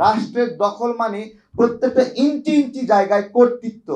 রাষ্ট্রের দখল মানে প্রত্যেকটা ইঞ্চি ইঞ্চি জায়গায় কর্তৃত্ব,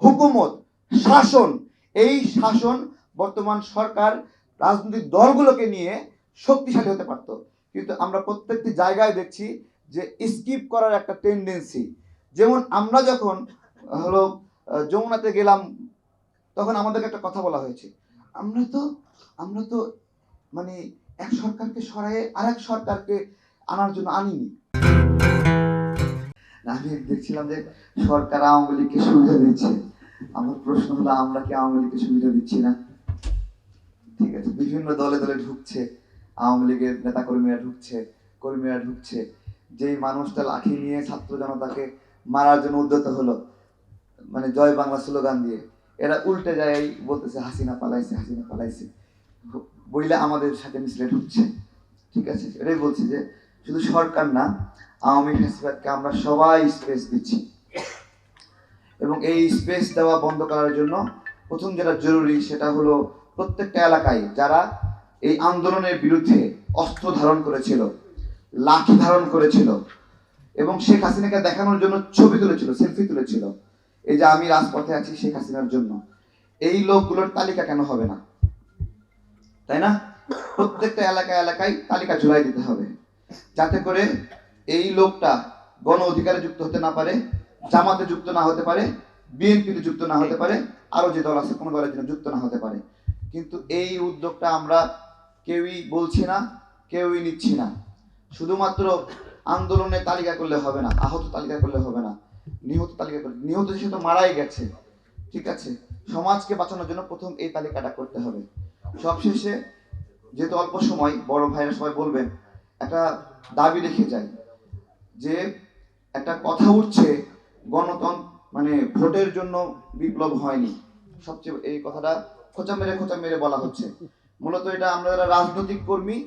হুকুমত, শাসন। এই শাসন বর্তমান সরকার রাজনৈতিক দলগুলোকে নিয়ে শক্তিশালী হতে পারত, কিন্তু আমরা প্রত্যেকটি জায়গায় দেখছি যে স্কিপ করার একটা টেন্ডেন্সি। যেমন আমরা যখন হলো যমুনাতে গেলাম, তখন আমাদেরকে একটা কথা বলা হয়েছে, আমরা তো মানে এক সরকারকে সরায়ে আরেক সরকারকে আনার জন্য আনিনি। আমি দেখছিলাম যে সরকার আওয়ামী লীগকে সুবিধা দিচ্ছে। আমার প্রশ্ন হলো, আমরা কি আওয়ামী লীগকে সুবিধা দিচ্ছি না? ঠিক আছে, বিভিন্ন দলে দলে ঢুকছে, আওয়ামী লীগের নেতা কর্মীরা ঢুকছে। যেই মানুষটা লাঠি নিয়ে ছাত্র জনতাকে মারার জন্য উদ্যত হলো, মানে জয় বাংলা স্লোগান দিয়ে, এরা উল্টে যায় বলতেছে হাসিনা পালাইছে বইলে আমাদের সাথে মিছিলে ঢুকছে। ঠিক আছে, এটাই বলছি যে শুধু সরকার না, আওয়ামী ফ্যাসিবাদকে আমরা সবাই স্পেস দিচ্ছি, এবং এই স্পেস দেওয়া বন্ধ করার জন্য প্রথম যেটা জরুরি সেটা হলো প্রত্যেকটা এলাকায় যারা এই আন্দোলনের বিরুদ্ধে অস্ত্র ধারণ করেছিল, লাঠি ধারণ করেছিল এবং শেখ হাসিনাকে দেখানোর জন্য ছবি তুলেছিল, সেলফি তুলেছিল, এই যে আমি রাজপথে আছি শেখ হাসিনার জন্য, এই লোকগুলোর তালিকা কেন হবে না? তাই না? প্রত্যেকটা এলাকায় তালিকা ঝুলাই দিতে হবে, যাতে করে এই লোকটা গণ অধিকারে যুক্ত হতে না পারে, জামাতে যুক্ত না হতে পারে, বিএনপিতে যুক্ত না হতে পারে, আরো যে দল আছে কোনো দলের জন্য যুক্ত না হতে পারে। কিন্তু এই উদ্যোগটা আমরা কেউই বলছি না, কেউই নিচ্ছি না। শুধুমাত্র আন্দোলনের তালিকা করলে হবে না, আহত তালিকা করলে হবে না, নিহত তালিকা করলে, নিহত সে তো মারাই গেছে। ঠিক আছে, সমাজকে বাঁচানোর জন্য প্রথম এই তালিকাটা করতে হবে। সবশেষে, যেহেতু অল্প সময়, বড় ভাইরা সবাই বলবেন, একটা দাবি রেখে যাই যে একটা কথা উঠছে, গণতন্ত্র মানে ভোটের জন্য বিপ্লব হয়নি। সবচেয়ে এই কথাটা খোঁচা মেরে বলা হচ্ছে। মূলত এটা আমরা যারা রাজনৈতিক কর্মী,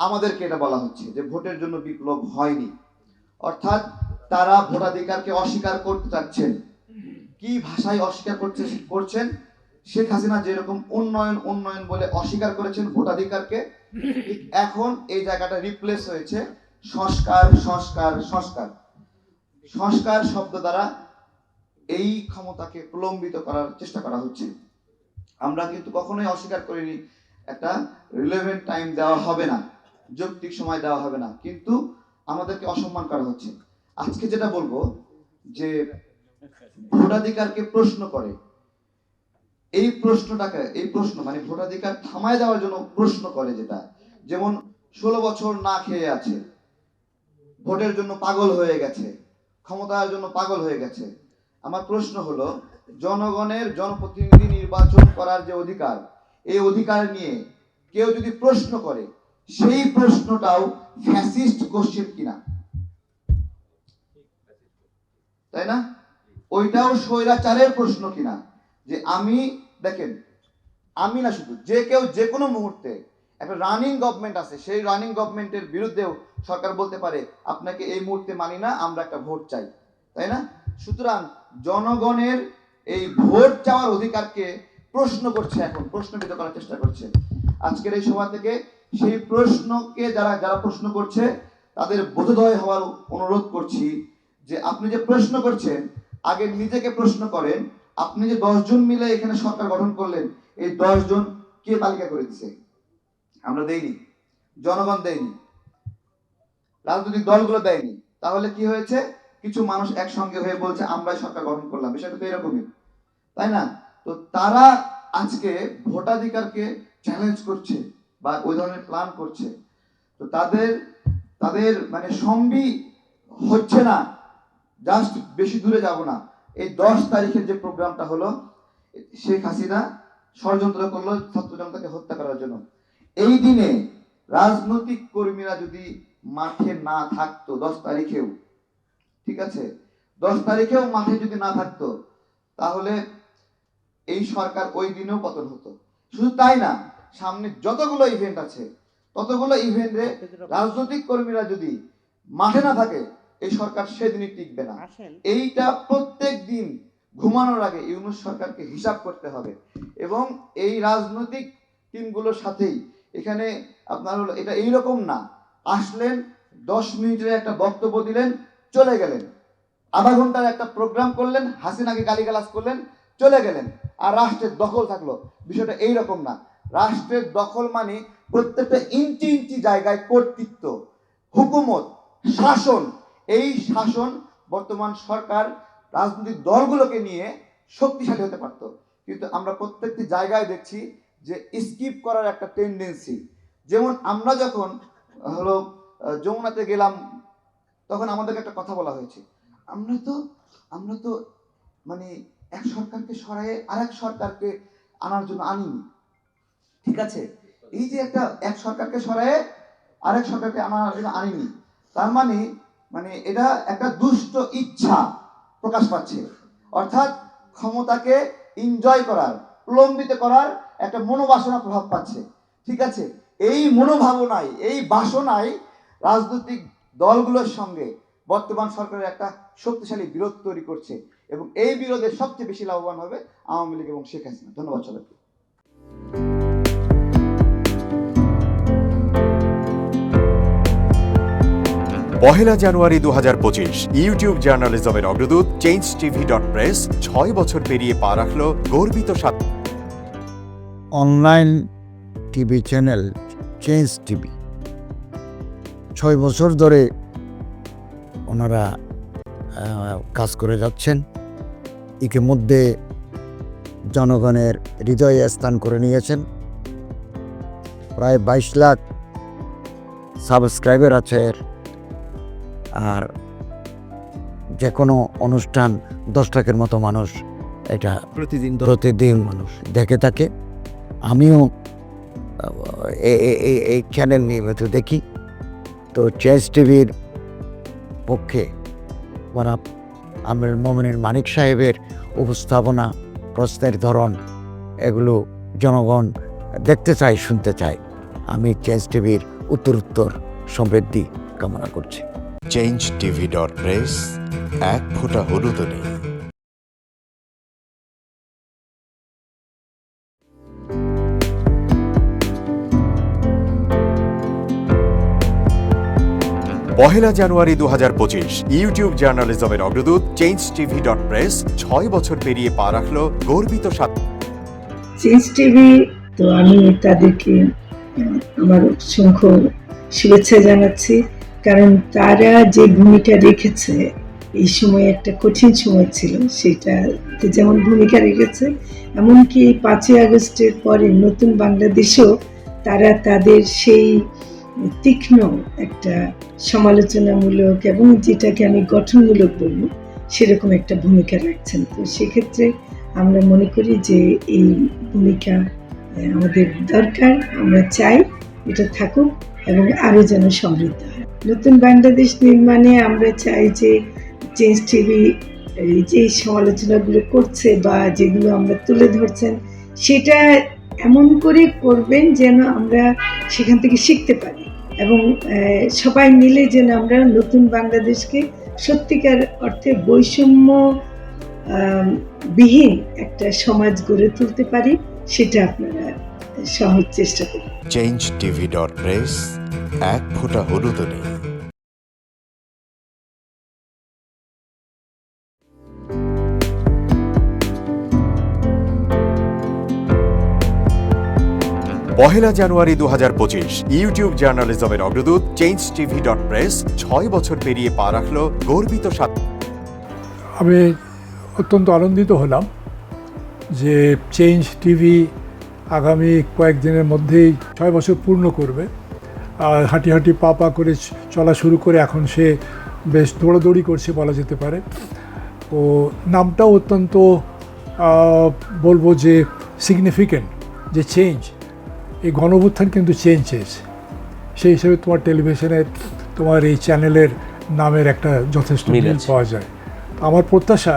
আমাদেরকে এটা বলা হচ্ছে যে ভোটের জন্য বিপ্লব হয়নি। অর্থাৎ তারা ভোটাধিকারকে অস্বীকার করতে চাচ্ছেন। কি ভাষায় অস্বীকার করছেন? শেখ হাসিনা যেরকম উন্নয়ন বলে অস্বীকার করেছেন ভোটাধিকারকে, এখন এই জায়গাটা রিপ্লেস হয়েছে সংস্কার শব্দ দ্বারা এই ক্ষমতাকে প্রলম্বিত করার চেষ্টা করা হচ্ছে। আমরা কিন্তু কখনোই অস্বীকার করিনি একটা রিলেভেন্ট টাইম দেওয়া হবে না, যৌক্তিক সময় দেওয়া হবে না, কিন্তু আমাদেরকে অসম্মান করা হচ্ছে। আজকে যেটা বলবো যে ভোটাধিকারকে প্রশ্ন করে, এই প্রশ্ন মানে ভোটাধিকার থামায় দেওয়ার জন্য প্রশ্ন করে, যেটা যেমন 16 বছর না খেয়ে আছে, ভোটের জন্য পাগল হয়ে গেছে, ক্ষমতার জন্য পাগল হয়ে গেছে। আমার প্রশ্ন হলো, জনগণের জনপ্রতিনিধি নির্বাচন করার যে অধিকার, এই অধিকার নিয়ে কেউ যদি প্রশ্ন করে, সেই প্রশ্নটাও ফ্যাসিস্ট কোশ্চেন কিনা? তাই না? ওইটাও স্বৈরাচারের প্রশ্ন কিনা? যে দেখেন, আমি না, শুধু যে কেউ যে কোনো মুহূর্তে একটা রানিং গভর্নমেন্ট আছে, সেই রানিং গভর্নমেন্টের বিরুদ্ধেও সরকার বলতে পারে আপনাকে এই মুহূর্তে মানি না, আমরা একটা ভোট চাই। তাই না? সুতরাং জনগণের এই ভোট চাওয়ার অধিকারকে এখন প্রশ্নবিদ্ধ করার চেষ্টা করছে। আজকের এই সভা থেকে সেই প্রশ্নকে যারা প্রশ্ন করছে তাদের বোধোদয় হওয়ার অনুরোধ করছি যে আপনি যে প্রশ্ন করছেন, আগে নিজেকে প্রশ্ন করেন, আপনি যে 10 জন মিলে এখানে সরকার গঠন করলেন, এই 10 জন কে তালিকা করে দিচ্ছে? আমরা দেইনি, জনগণ দেয়নি, রাজনৈতিক দলগুলো দেয়নি। তাহলে কি হয়েছে? কিছু মানুষ একসঙ্গে হয়ে বলছে আমরাই সরকার গঠন করলাম, বিষয়টা তো এরকমই, তাই না? তো তারা আজকে ভোটাধিকারকে চ্যালেঞ্জ করছে বা ওই ধরনের প্ল্যান করছে। তো তাদের মানে সম্বি হচ্ছে না। জাস্ট বেশি দূরে যাব না, এই 10 তারিখের যে প্রোগ্রামটা হলো, শেখ হাসিনা ষড়যন্ত্র করলো ছাত্র জনতাকে হত্যা করার জন্য। এই দিনে রাজনৈতিক কর্মীরা যদি মাঠে না থাকতো 10 তারিখেও, ঠিক আছে, 10 তারিখেও মাঠে যদি না থাকতো, তাহলে এই সরকার ওই দিনেও পতন হতো। শুধু তাই না, সামনে যতগুলো ইভেন্ট আছে, ততগুলো ইভেন্টে রাজনৈতিক কর্মীরা যদি মাঠে না থাকে, এই সরকার সেদিনই টিকবে না। এইটা প্রত্যেক দিন ঘুমানোর আগে ইউনূস সরকারকে হিসাব করতে হবে। এবং এই রাজনৈতিক টিমগুলোর সাথেই এখানে আপনার হলো, এটা এইরকম না আসলেন 10 মিনিটের একটা বক্তব্য দিলেন, চলে গেলেন। আধা ঘন্টার একটা প্রোগ্রাম করলেন, হাসিনাকে গালিগালাজ করলেন, চলে গেলেন, আর রাষ্ট্রের দখল থাকলো। বিষয়টা এইরকম না। রাষ্ট্রের দখল মানে প্রত্যেকটা ইঞ্চি ইঞ্চি জায়গায় কর্তৃত্ব, হুকুমত, শাসন। এই শাসন বর্তমান সরকার রাজনৈতিক দলগুলোকে নিয়ে শক্তিশালী হতে পারত, কিন্তু আমরা প্রত্যেকটি জায়গায় দেখছি যে স্কিপ করার একটা টেন্ডেন্সি। যেমন আমরা যখন হলো যমুনাতে গেলাম, তখন আমাদেরকে একটা কথা বলা হয়েছে, আমরা তো মানে এক সরকারকে সরায়ে আরেক সরকারকে আনার জন্য আনিনি। ঠিক আছে, এই যে এক সরকারকে সরায়ে আরেক সরকারকে আনার জন্য আনিনি, তার মানে এটা একটা দুষ্ট ইচ্ছা প্রকাশ পাচ্ছে, অর্থাৎ ক্ষমতাকে এনজয় করার, প্রলম্বিত করার একটা মনোবাসনা প্রভাব পাচ্ছে। ঠিক আছে, এই মনোভাবনায়, এই বাসনায় রাজনৈতিক দলগুলোর সঙ্গে বর্তমান সরকারের একটা শক্তিশালী বিরোধ তৈরি করছে, এবং এই বিরোধে সবচেয়ে বেশি লাভবান হবে আওয়ামী লীগ এবং শেখ হাসিনা। ধন্যবাদ সবাইকে। পহেলা জানুয়ারি 2025 ইউটিউব জার্নালিজমের অগ্রদূত changetv.press 6 বছর পেরিয়ে পা রাখল গর্বিত online TV channel change TV 6 বছর ধরে ওনারা কাজ করে যাচ্ছেন। ইতিমধ্যে জনগণের হৃদয়ে স্থান করে নিয়েছেন। প্রায় 22 লাখ সাবস্ক্রাইবার আছে। আর যে কোনো অনুষ্ঠান 10 লাখের মতো মানুষ এটা প্রতিদিন মানুষ দেখে থাকে। আমিও এই চ্যানেল নিয়মিত দেখি। তো চেঞ্জ টিভির পক্ষে আমির মোমিনুল মানিক সাহেবের উপস্থাপনা, প্রশ্নের ধরন, এগুলো জনগণ দেখতে চায়, শুনতে চায়। আমি চেঞ্জ টিভির উত্তরোত্তর সমৃদ্ধি কামনা করছি। changetv.press এক ফোঁটা হলুদও নেই। পহেলা জানুয়ারি 2025 ইউটিউব জার্নালিজমের অগ্রদূত changetv.press 6 বছর পেরিয়ে পা রাখল গর্বিত চেঞ্জ টিভি। তো আমি তাদেরকে আমার অসংখ্য শুভেচ্ছা জানাচ্ছি, কারণ তারা যে ভূমিকা রেখেছে, এই সময় একটা কঠিন সময় ছিল, সেটাতে যেমন ভূমিকা রেখেছে, এমনকি 5ই আগস্টের পরে নতুন বাংলাদেশেও তারা তাদের সেই তীক্ষ্ণ একটা সমালোচনামূলক এবং যেটাকে আমি গঠনমূলক বলবো, সেরকম একটা ভূমিকা রাখছেন। তো সেক্ষেত্রে আমরা মনে করি যে এই ভূমিকা আমাদের দরকার, আমরা চাই এটা থাকুক এবং আরও যেন সমৃদ্ধ হয়। নতুন বাংলাদেশ নির্মাণে আমরা চাই যে চেঞ্জ টিভি যে সমালোচনাগুলো করছে বা যেগুলো আমরা তুলে ধরছেন, সেটা এমন করে করবেন যেন আমরা সেখান থেকে শিখতে পারি, এবং সবাই মিলে যেন আমরা নতুন বাংলাদেশকে সত্যিকার অর্থে বৈষম্য বিহীন একটা সমাজ গড়ে তুলতে পারি, সেটা আপনারা সহজ চেষ্টা করুন। changetv.press এক ফোঁটা হলুদও নেই। পহেলা জানুয়ারি 2025 ইউটিউব জার্নালিজমের অগ্রদূত changetv.press 6 বছর পেরিয়ে পা রাখল গর্বিত আমি অত্যন্ত আনন্দিত হলাম যে চেঞ্জ টিভি আগামী কয়েকদিনের মধ্যেই 6 বছর পূর্ণ করবে। আর হাঁটি হাঁটি পা পা করে চলা শুরু করে এখন সে বেশ দৌড়াদৌড়ি করছে বলা যেতে পারে। ও নামটাও অত্যন্ত বলবো যে সিগনিফিক্যান্ট, যে চেঞ্জ, এই গণঅভ্যুত্থান কিন্তু চেঞ্জ চেয়েছে। সেই হিসেবে তোমার টেলিভিশনের, তোমার এই চ্যানেলের নামের একটা যথেষ্ট মিল পাওয়া যায়। আমার প্রত্যাশা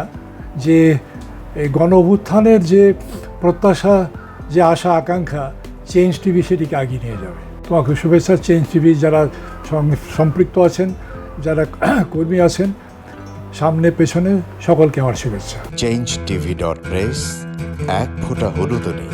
যে এই গণঅভ্যুত্থানের যে প্রত্যাশা, যে আশা আকাঙ্ক্ষা, চেঞ্জ টিভি সেটিকে এগিয়ে নিয়ে যাবে। তোমাকে শুভেচ্ছা। চেঞ্জ টিভি যারা সম্পৃক্ত আছেন, যারা কর্মী আছেন, সামনে পেছনে সকলকে আমার শুভেচ্ছা। changetv.press এক ফোঁটা হলুদও নেই।